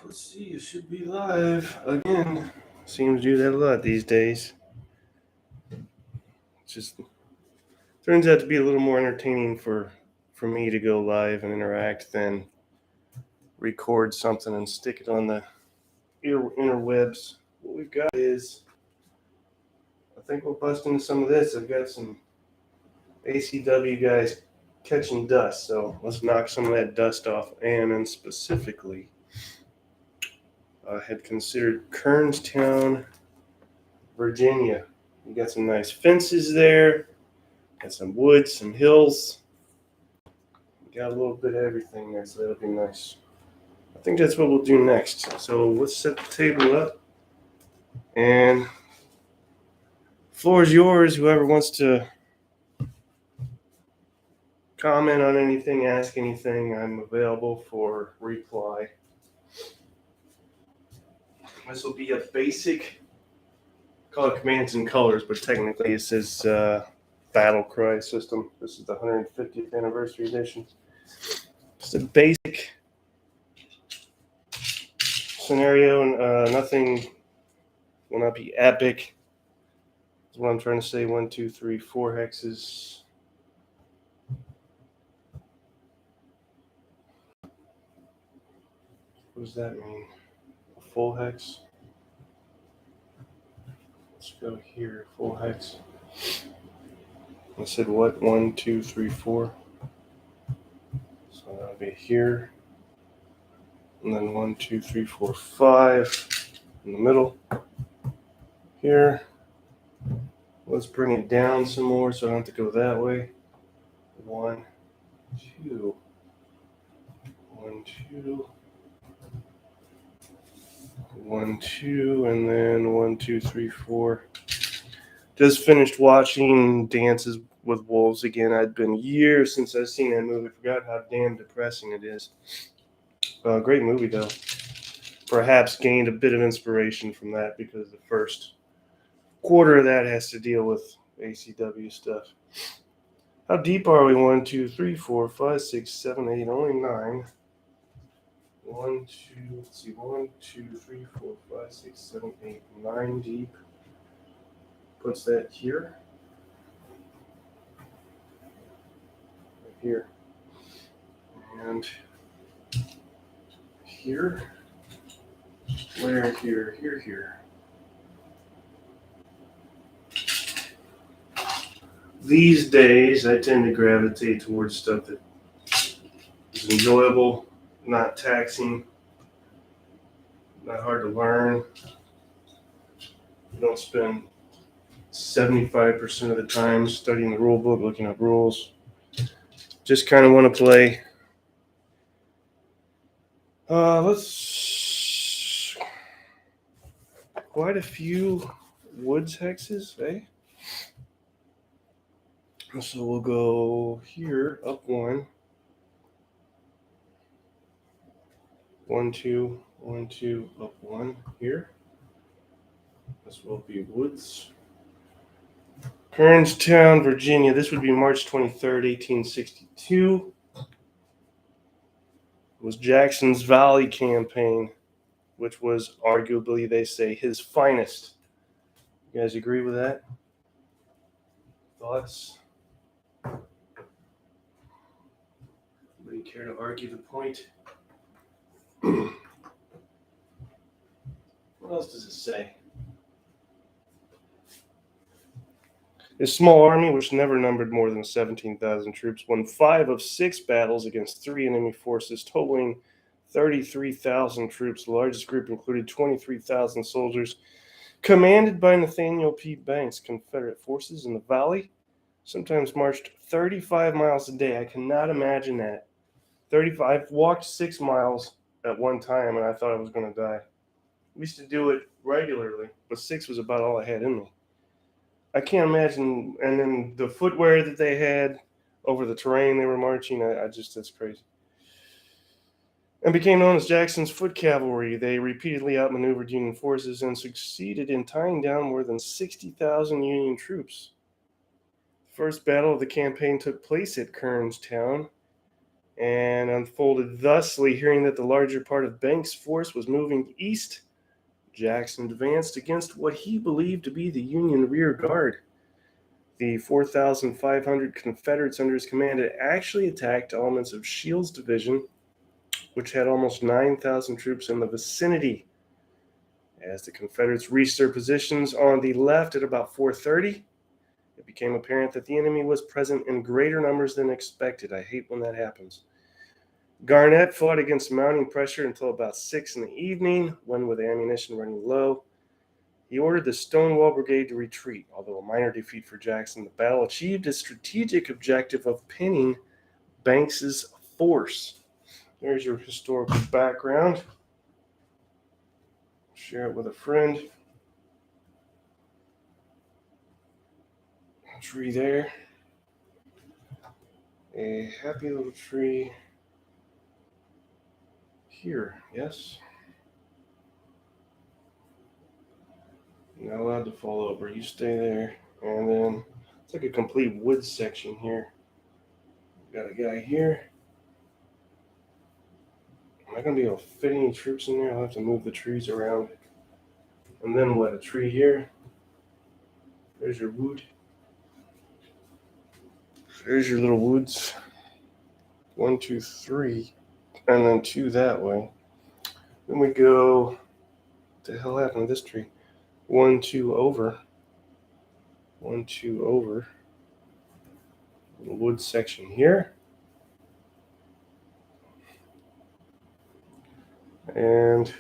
Let's see, it should be live again. Seems to do that a lot these days. Just turns out to be a little more entertaining for me to go live and interact than record something and stick it on the interwebs. What we've got is, I think we'll bust into some of this. I've got some ACW guys catching dust, so let's knock some of that dust off. And specifically, I had considered Kernstown, Virginia. You got some nice fences there, got some woods, some hills. Got a little bit of everything there, so that'll be nice. I think that's what we'll do next. So let's set the table up, and floor is yours. Whoever wants to comment on anything, ask anything, I'm available for reply. This will be a basic, call it commands and colors, but technically it says battle cry system. This is the 150th anniversary edition. Just a basic scenario, nothing will not be epic. That's what I'm trying to say. 1, 2, 3, 4 hexes. What does that mean? A full hex? Let's go here. Full hex. I said what? 1, 2, 3, 4. So that'll be here. And then 1, 2, 3, 4, 5 in the middle. Here. Let's bring it down some more so I don't have to go that way. 1, 2. 1, 2. 1, 2, and then 1, 2, 3, 4. Just finished watching Dances with Wolves again. I'd been years since I've seen that movie. Forgot how damn depressing it is. Great movie though. Perhaps gained a bit of inspiration from that because the first quarter of that has to deal with ACW stuff. How deep are we? 1, 2, 3, 4, 5, 6, 7, 8. Only 9. 1, 2, let's see, 1, 2, 3, 4, 5, 6, 7, 8, 9 deep. Puts that here. Right here. And here. Where? Here, here, here. These days, I tend to gravitate towards stuff that is enjoyable, not taxing, not hard to learn. You don't spend 75% of the time studying the rule book, looking up rules. Just kind of want to play. Let's quite a few woods hexes, eh? So we'll go here, up 1. 1, 2, 1, 2, up 1 here. This will be woods. Kernstown, Virginia. This would be March 23rd, 1862. It was Jackson's Valley campaign, which was arguably, they say, his finest. You guys agree with that? Thoughts? Anybody care to argue the point? What else does it say? His small army, which never numbered more than 17,000 troops, won 5 of 6 battles against 3 enemy forces, totaling 33,000 troops. The largest group included 23,000 soldiers, commanded by Nathaniel P. Banks. Confederate forces in the valley sometimes marched 35 miles a day. I cannot imagine that. 35. I've walked 6 miles at one time, and I thought I was going to die. We used to do it regularly, but 6 was about all I had in me. I can't imagine. And then the footwear that they had over the terrain they were marching, that's crazy. And became known as Jackson's Foot Cavalry. They repeatedly outmaneuvered Union forces and succeeded in tying down more than 60,000 Union troops. The first battle of the campaign took place at Kernstown, and unfolded thusly. Hearing that the larger part of Banks' force was moving east, Jackson advanced against what he believed to be the Union rear guard. The 4,500 Confederates under his command had actually attacked elements of Shields' division, which had almost 9,000 troops in the vicinity. As the Confederates reached their positions on the left at about 4:30, it became apparent that the enemy was present in greater numbers than expected. I hate when that happens. Garnett fought against mounting pressure until about 6 in the evening, when, with ammunition running low, he ordered the Stonewall Brigade to retreat. Although a minor defeat for Jackson, the battle achieved its strategic objective of pinning Banks's force. There's your historical background. Share it with a friend. Tree there. A happy little tree here, yes? You're not allowed to fall over. You stay there. And then it's like a complete wood section here. Got a guy here. Am I going to be able to fit any troops in there? I'll have to move the trees around. And then what? A tree here. There's your wood. There's your little woods. 1, 2, 3. And then 2 that way. Then we go. What the hell happened to this tree? 1, 2 over. 1, 2 over. Little wood section here. And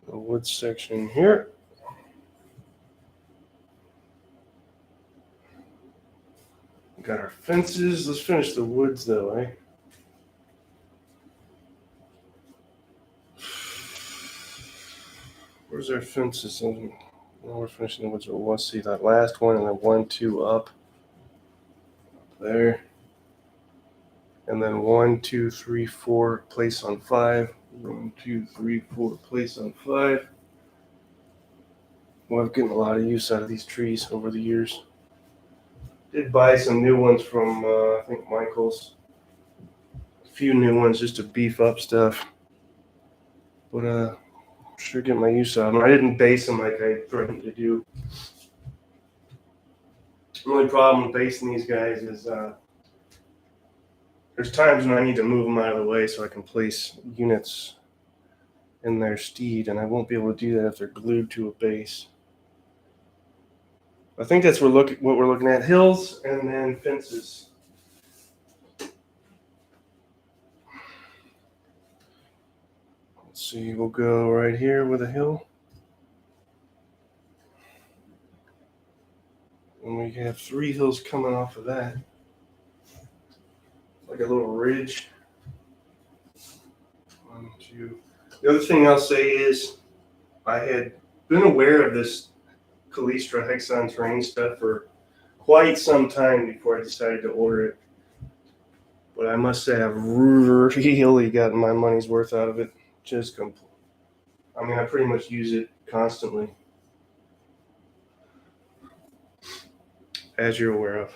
the wood section here. Got our fences. Let's finish the woods though, eh? Where's our fences? Now we're finishing the woods. Let's see that last one, and then 1, 2 up there. And then 1, 2, 3, 4, place on 5. 1, 2, 3, 4, place on 5. Well, I've gotten a lot of use out of these trees over the years. Did buy some new ones from, I think, Michael's. A few new ones just to beef up stuff. But, sure get my use out of them. I didn't base them like I threatened to do. The only problem with basing these guys is there's times when I need to move them out of the way so I can place units in their steed, and I won't be able to do that if they're glued to a base. I think that's what we're looking at. Hills and then fences. Let's see, we'll go right here with a hill. And we have 3 hills coming off of that. Like a little ridge. 1, 2. The other thing I'll say is I had been aware of this Callistra Hexon terrain stuff for quite some time before I decided to order it. But I must say I've really gotten my money's worth out of it. I pretty much use it constantly, as you're aware of.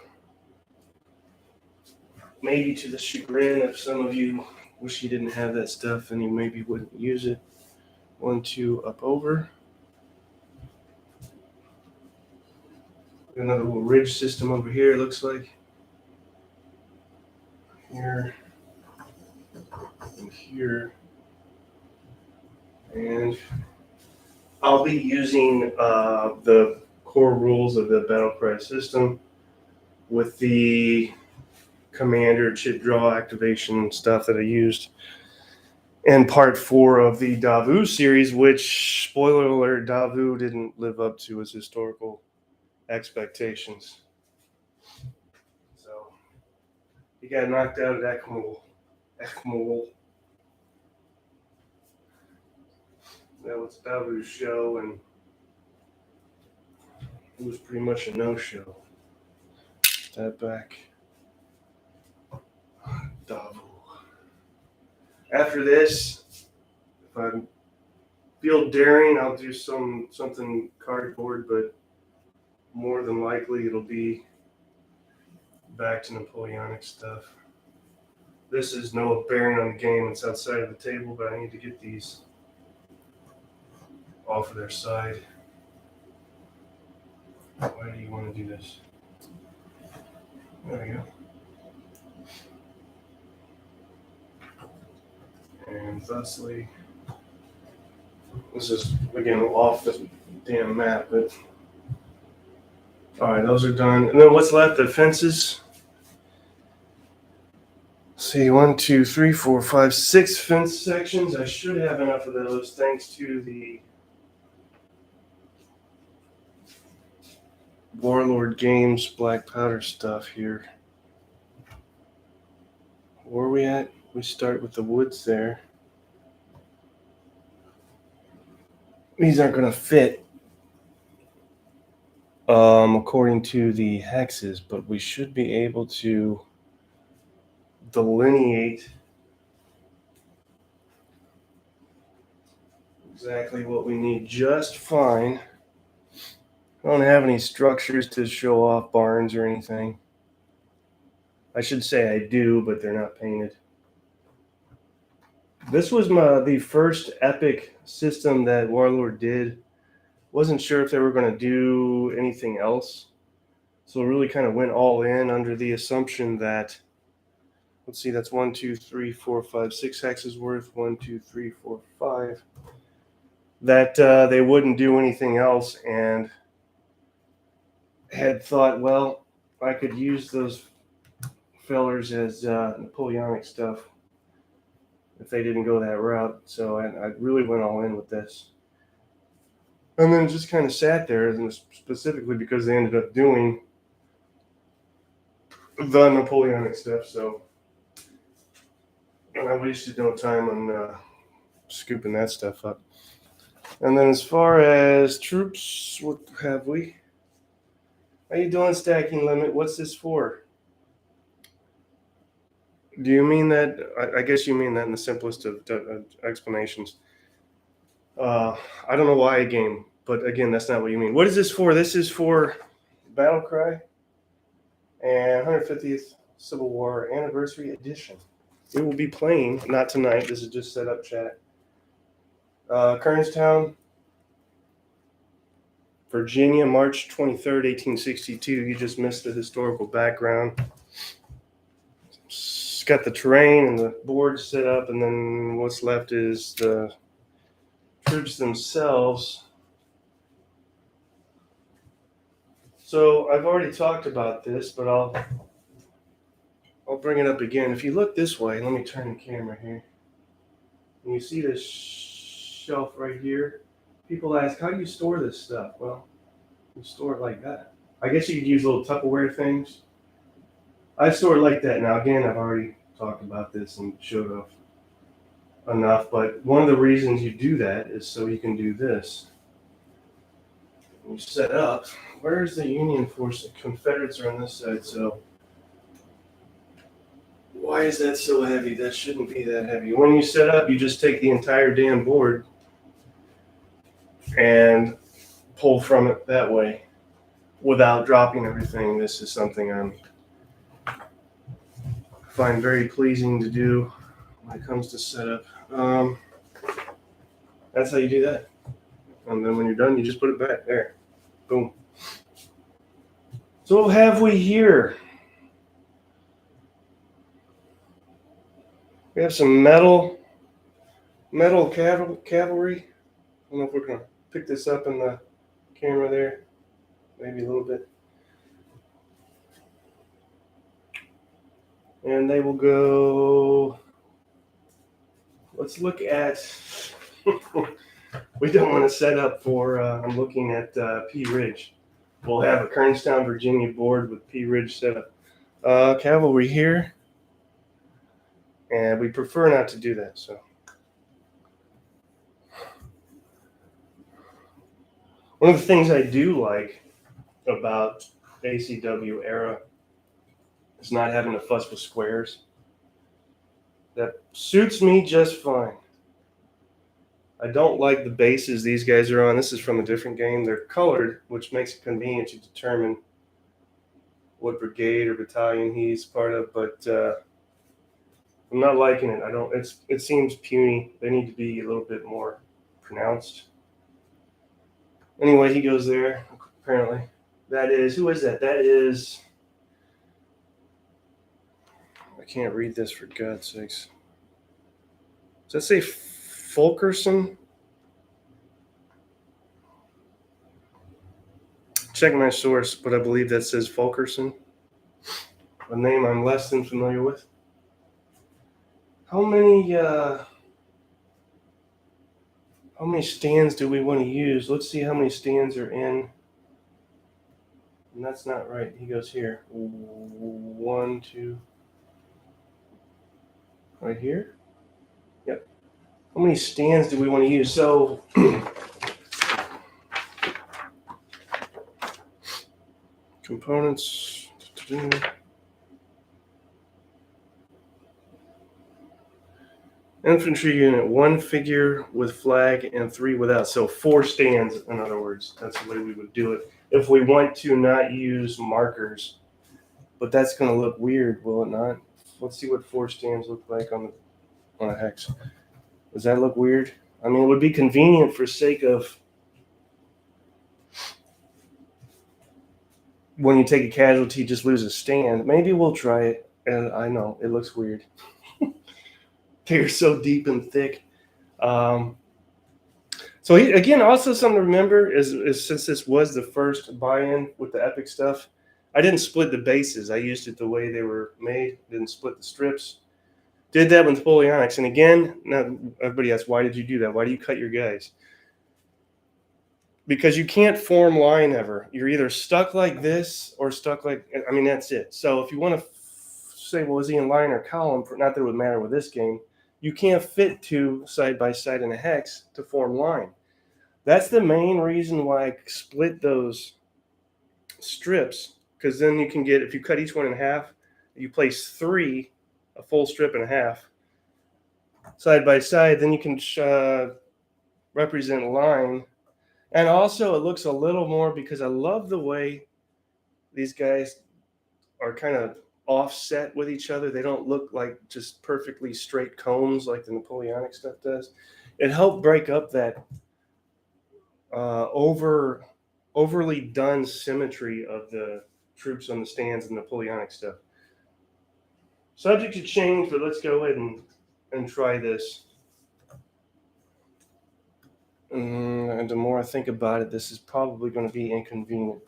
Maybe to the chagrin of some of you wish you didn't have that stuff and you maybe wouldn't use it. 1, 2 up over. Another little ridge system over here, it looks like. Here and here. And I'll be using the core rules of the battle cry system with the commander chip draw activation stuff that I used in part 4 of the Davout series, which, spoiler alert, Davout didn't live up to his historical expectations. So he got knocked out at Ekmol. That was Davout's show, and it was pretty much a no-show. Step back. Davout. After this, if I feel daring, I'll do something cardboard, but more than likely it'll be back to Napoleonic stuff. This is no bearing on the game. It's outside of the table, but I need to get these off of their side. Why do you want to do this? There we go. And thusly, this is, again, off the damn map, but all right, those are done. And then what's left? The fences. Let's see, 1, 2, 3, 4, 5, 6 fence sections. I should have enough of those thanks to the Warlord Games black powder stuff here. Where are we at? We start with the woods there. These aren't going to fit according to the hexes, but we should be able to delineate exactly what we need just fine. I don't have any structures to show off barns or anything. I should say I do, but they're not painted. This was the first epic system that Warlord did. Wasn't sure if they were going to do anything else. So really kind of went all in under the assumption that, let's see, that's 1, 2, 3, 4, 5, 6 hexes worth. 1, 2, 3, 4, 5. That they wouldn't do anything else, and had thought, well, I could use those fellers as Napoleonic stuff if they didn't go that route. So I really went all in with this. And then it just kind of sat there, and specifically because they ended up doing the Napoleonic stuff. So I wasted no time on scooping that stuff up. And then as far as troops, what have we? How you doing, stacking limit? What's this for? Do you mean that? I guess you mean that in the simplest of explanations. I don't know why a game, but again, that's not what you mean. What is this for? This is for Battle Cry and 150th Civil War Anniversary Edition. We will be playing, not tonight, this is just set up chat. Kernstown, Virginia, March 23rd, 1862. You just missed the historical background. It's got the terrain and the board set up, and then what's left is the troops themselves. So I've already talked about this, but I'll bring it up again. If you look this way, let me turn the camera here. And you see this shelf right here. People ask, how do you store this stuff? Well, you store it like that. I guess you could use little Tupperware things. I store it like that. Now, again, I've already talked about this and showed off enough, but one of the reasons you do that is so you can do this. You set up. Where's the Union force? The Confederates are on this side, so why is that so heavy? That shouldn't be that heavy. When you set up, you just take the entire damn board and pull from it that way without dropping everything. This is something I find very pleasing to do when it comes to setup. That's how you do that. And then when you're done, you just put it back there. Boom. So what have we here? We have some metal cavalry. I don't know if we're going to pick this up in the camera there. Maybe a little bit. And they will go, let's look at, we don't want to set up for, I'm looking at Pea Ridge. We'll have a Kernstown, Virginia board with Pea Ridge set up. Cavalry here. And we prefer not to do that, so. One of the things I do like about ACW era is not having to fuss with squares. That suits me just fine. I don't like the bases these guys are on. This is from a different game. They're colored, which makes it convenient to determine what brigade or battalion he's part of, but I'm not liking it. It seems puny. They need to be a little bit more pronounced. Anyway, he goes there, apparently. That is, who is that? That is, I can't read this for God's sakes. Does that say Fulkerson? Check my source, but I believe that says Fulkerson, a name I'm less than familiar with. How many stands do we want to use? Let's see how many stands are in. And that's not right. He goes here. 1, 2. Right here? Yep. How many stands do we want to use? So components. Infantry unit, 1 figure with flag and 3 without. So 4 stands, in other words. That's the way we would do it. If we want to not use markers. But that's going to look weird, will it not? Let's see what 4 stands look like on a hex. Does that look weird? I mean, it would be convenient for sake of when you take a casualty, just lose a stand. Maybe we'll try it. And I know, it looks weird. They're so deep and thick. So again, also something to remember is since this was the first buy-in with the Epic stuff, I didn't split the bases. I used it the way they were made. Didn't split the strips. Did that with Napoleonics. And again, now everybody asks, why did you do that? Why do you cut your guys? Because you can't form line ever. You're either stuck like this or stuck like, I mean, that's it. So if you want to say, well, is he in line or column? Not that it would matter with this game. You can't fit 2 side by side in a hex to form line. That's the main reason why I split those strips, because then you can get, if you cut each one in half, you place 3, a full strip and a half, side by side, then you can represent line. And also it looks a little more, because I love the way these guys are kind of offset with each other. They don't look like just perfectly straight combs like the Napoleonic stuff does. It helped break up that overly done symmetry of the troops on the stands and Napoleonic stuff. Subject to change, but let's go ahead and try this. And the more I think about it, this is probably going to be inconvenient.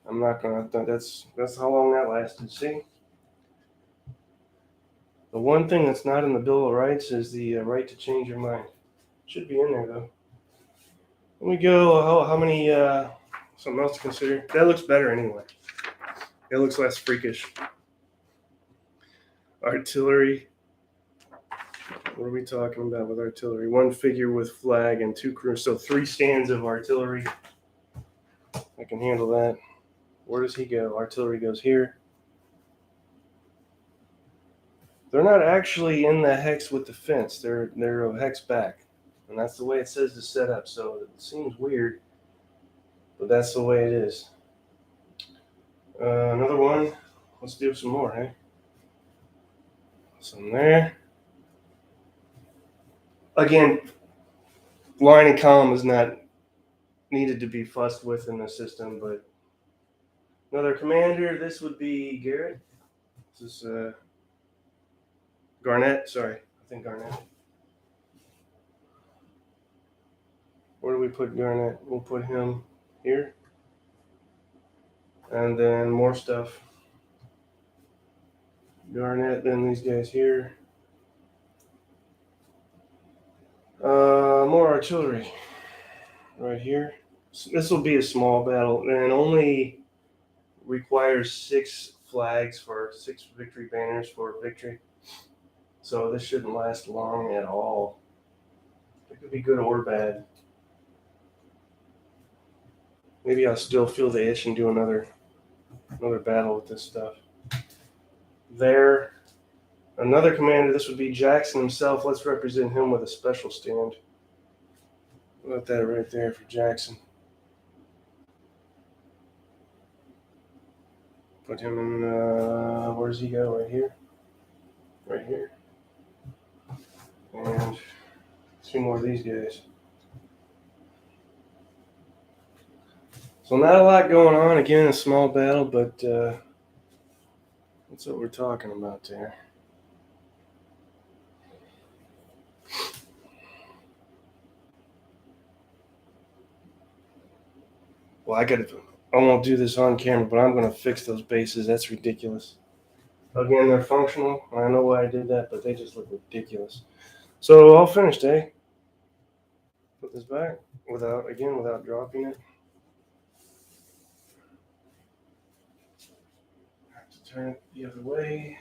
I'm not going to, that's how long that lasted. See? The one thing that's not in the Bill of Rights is the right to change your mind. Should be in there, though. Let me go, how many, something else to consider. That looks better anyway. It looks less freakish. Artillery. What are we talking about with artillery? 1 figure with flag and 2 crews. So 3 stands of artillery. I can handle that. Where does he go? Artillery goes here. They're not actually in the hex with the fence. They're a hex back. And that's the way it says to set up. So it seems weird, but that's the way it is. Another one. Let's do some more, hey? Some there. Again, line and column is not needed to be fussed with in the system, but another commander, this would be Garrett. This is Garnett, sorry. I think Garnett. Where do we put Garnett? We'll put him here. And then more stuff. Garnett, then these guys here. More artillery right here. This will be a small battle and only requires 6 flags for 6 victory banners for victory. So this shouldn't last long at all. It could be good or bad. Maybe I'll still feel the itch and do another battle with this stuff. There. Another commander, this would be Jackson himself. Let's represent him with a special stand. Put that right there for Jackson. Put him in, where does he go? Right here? Right here. And 2 more of these guys. So not a lot going on. Again, a small battle, but that's what we're talking about there. Well, I won't do this on camera, but I'm going to fix those bases. That's ridiculous. Again, they're functional. I know why I did that, but they just look ridiculous. So all finished, eh? Put this back without dropping it. Have to turn it the other way.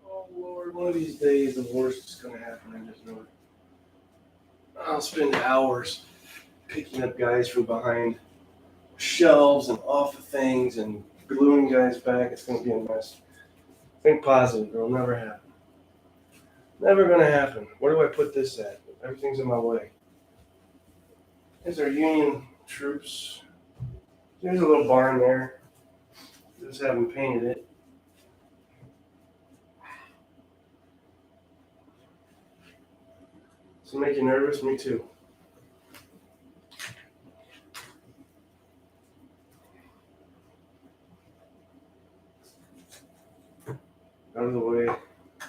Oh Lord, one of these days the worst is going to happen. I just know it. I'll spend hours picking up guys from behind shelves and off of things and gluing guys back. It's going to be a mess. Think positive. It'll never happen. Never going to happen. Where do I put this at? Everything's in my way. There's our Union troops. There's a little barn there. Just haven't painted it. Does it make you nervous? Me too. Out of the way.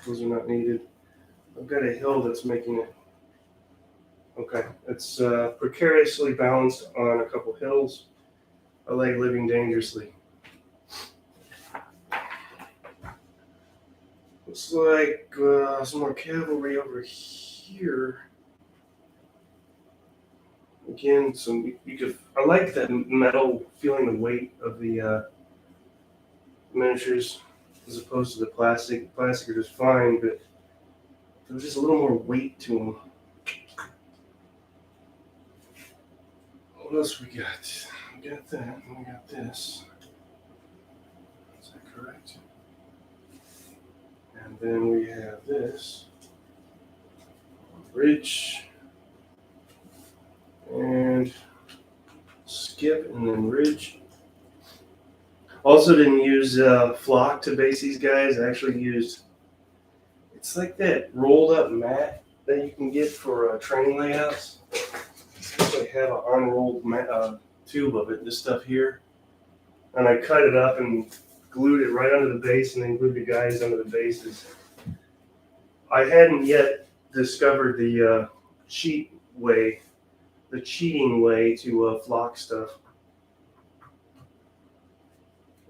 Those are not needed. I've got a hill that's making it. Okay. It's precariously balanced on a couple hills. I like living dangerously. Looks like some more cavalry over here. Again, I like that metal, feeling the weight of the miniatures as opposed to the plastic. Plastic are just fine, but there's just a little more weight to them. What else we got? We got that, and we got this. Is that correct? And then we have this. Ridge. And skip, and then ridge. Also didn't use flock to base these guys. I actually used, it's like that rolled up mat that you can get for training layouts. I actually have an unrolled tube of it, this stuff here. And I cut it up and glued it right under the base and then glued the guys under the bases. I hadn't yet discovered the cheating way to flock stuff.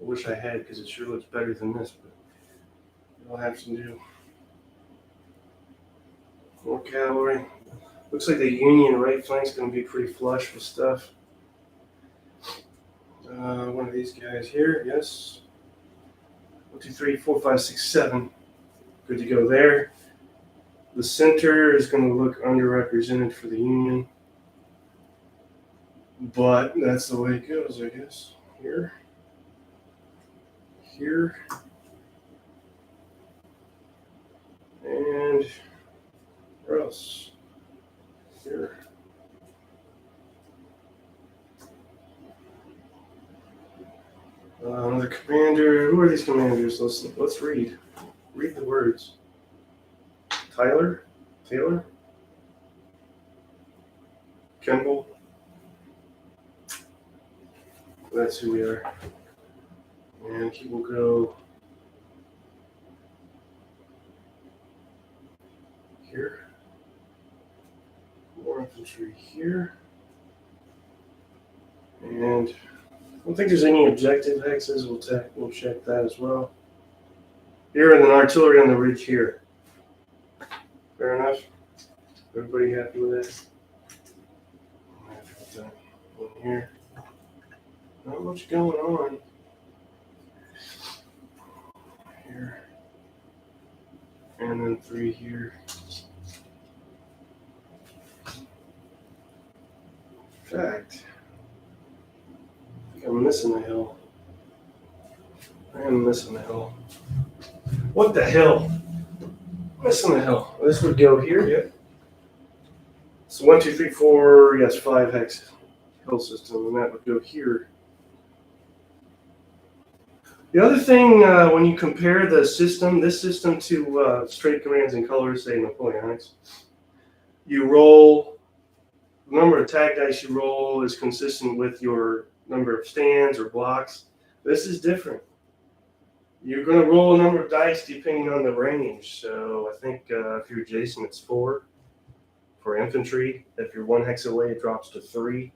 I wish I had, because it sure looks better than this, but I'll have to do. More cavalry. Looks like the Union right flank's going to be pretty flush with stuff. One of these guys here, yes. 1, 2, 3, 4, 5, 6, 7. Good to go there. The center is going to look underrepresented for the Union, but that's the way it goes, I guess. Here. Here. And where else? Here. Another commander. Who are these commanders? Let's read. Read the words. Taylor? Kimball? That's who we are. And he will go here. More infantry here. And I don't think there's any objective hexes. We'll check that as well. Here, and then artillery on the ridge here. Fair enough. Everybody happy with that? I'm happy with that. One here. Not much going on. Here. And then 3 here. In fact, I think I'm missing the hill. I am missing the hill. What the hell? Missing the hill. This would go here, yeah. So 1, 2, 3, 4, yes, 5 hex hill system, and that would go here. The other thing, when you compare this system to straight commands and colors, say Napoleonics, you roll, the number of tag dice you roll is consistent with your number of stands or blocks. This is different. You're going to roll a number of dice depending on the range. So I think if you're Jason, it's 4 for infantry. If you're 1 hex away, it drops to 3.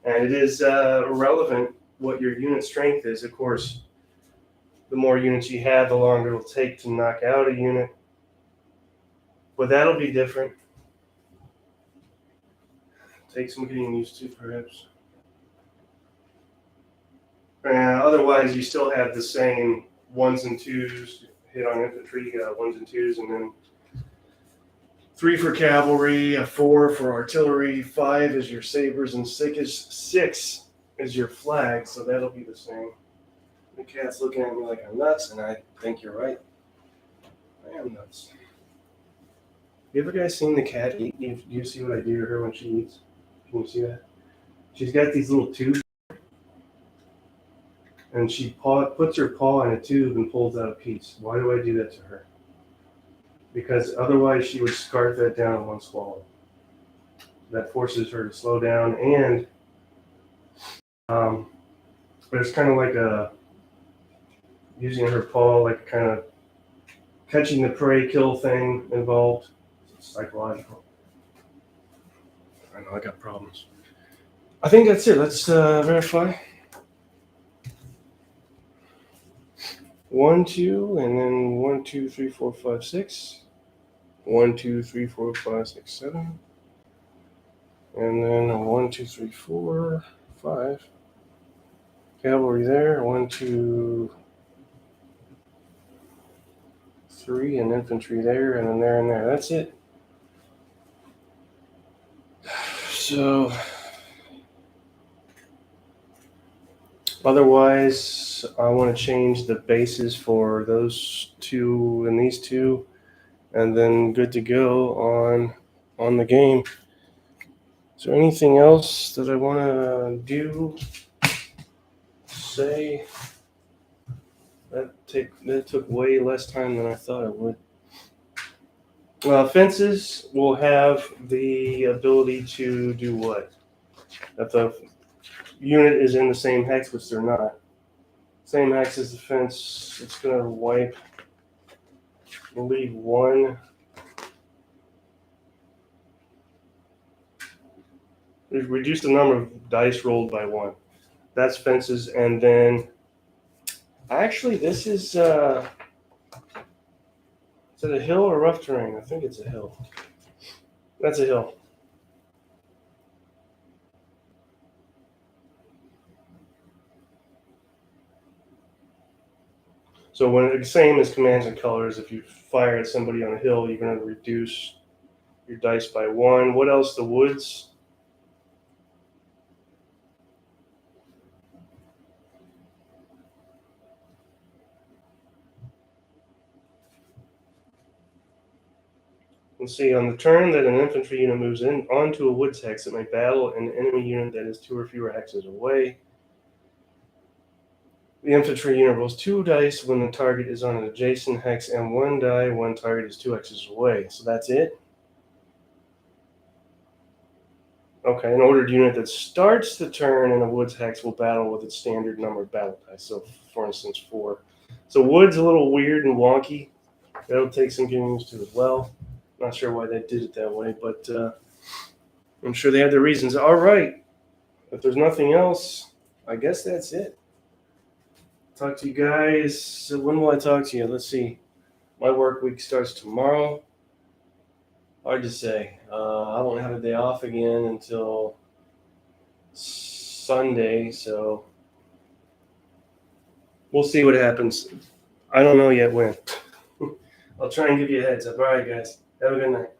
And it is irrelevant what your unit strength is. Of course, the more units you have, the longer it'll take to knock out a unit. But that'll be different. Take some getting used to, perhaps. Otherwise, you still have the same 1s and 2s hit on infantry, 1s and 2s, and then 3 for cavalry, 4 for artillery, 5 is your sabers, and 6 is your flag, so that'll be the same. The cat's looking at me like I'm nuts, and I think you're right. I am nuts. You ever guys seen the cat eat? You see what I do to her when she eats? Can you see that? She's got these little tubes, and she puts her paw in a tube and pulls out a piece. Why do I do that to her? Because otherwise she would scarf that down in one swallow. That forces her to slow down, and there's kind of like using her paw, like kind of catching the prey kill thing involved. It's psychological. I know I got problems. I think that's it. Let's verify. 1, 2, and then 1, 2, 3, 4, 5, 6. 1, 2, 3, 4, 5, 6, 7. And then 1, 2, 3, 4, 5. Cavalry there. 1, 2, 3, and infantry there, and then there and there. That's it. So, otherwise, I want to change the bases for those 2 and these 2, and then good to go on the game. Is there anything else that I want to do? Say that took way less time than I thought it would. Fences will have the ability to do what? If the unit is in the same hex, which they're not. Same hex as the fence, it's going to wipe, I believe, 1. Reduce the number of dice rolled by 1. That's fences, and then actually this is it a hill or rough terrain? I think it's a hill. That's a hill. So when it's same as commands and colors, if you fire at somebody on a hill, you're going to reduce your dice by 1. What else? The woods. Let's see, on the turn that an infantry unit moves in onto a woods hex, it may battle an enemy unit that is 2 or fewer hexes away. The infantry unit rolls 2 dice when the target is on an adjacent hex, and 1 die when target is 2 hexes away. So that's it. Okay, an ordered unit that starts the turn in a woods hex will battle with its standard number of battle dice. So, for instance, 4. So wood's a little weird and wonky. That'll take some getting used to as well. Not sure why they did it that way, but I'm sure they had their reasons. All right. If there's nothing else, I guess that's it. Talk to you guys. So when will I talk to you? Let's see. My work week starts tomorrow. Hard to say. I won't have a day off again until Sunday, so we'll see what happens. I don't know yet when. I'll try and give you a heads up. All right, guys. Have a good night.